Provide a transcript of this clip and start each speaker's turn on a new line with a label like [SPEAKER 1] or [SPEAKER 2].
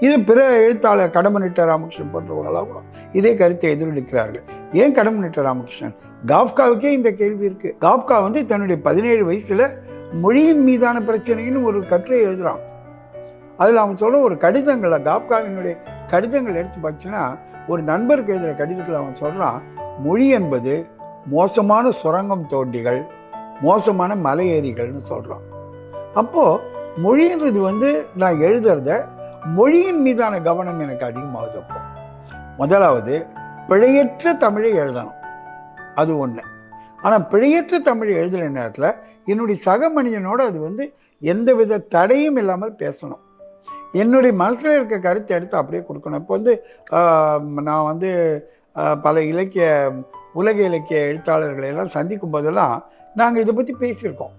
[SPEAKER 1] இது பிற எழுத்தாளர் கடம்பனிட்ட ராமகிருஷ்ணன் போன்றவர்களாக கூட இதே கருத்தை எதிரொலிக்கிறார்கள். ஏன் கடம்பனிட்ட ராமகிருஷ்ணன்? காஃப்காவுக்கே இந்த கேள்வி இருக்கு. காஃப்கா தன்னுடைய 17 வயசுல மொழியின் மீதான பிரச்சனைன்னு ஒரு கட்டுரை எழுதுறான். அதில் அவன் சொல்ற ஒரு கடிதங்களை, காஃப்காவினுடைய கடிதங்கள் எடுத்து பார்த்தீங்கன்னா, ஒரு நண்பருக்கு எழுதுகிற கடிதத்தில் அவன் சொல்றான், மொழி என்பது மோசமான சுரங்கம் தோண்டிகள், மோசமான மலையேறிகள்னு சொல்றான். அப்போ மொழின்றது நான் எழுதுறத மொழியின் மீதான கவனம் எனக்கு அதிகமாகுது. அப்போ முதலாவது பிழையற்ற தமிழை எழுதணும், அது ஒன்று. ஆனால் பிழையற்ற தமிழை எழுதுகிற நேரத்தில் என்னுடைய சக மனிதனோடு அது எந்தவித தடையும் இல்லாமல் பேசணும். என்னுடைய மனசில் இருக்க கருத்தை எடுத்து அப்படியே கொடுக்கணும். இப்போ நான் பல உலக இலக்கிய எழுத்தாளர்களை எல்லாம் சந்திக்கும் போதெல்லாம் நாங்கள் இதை பற்றி பேசியிருக்கோம்.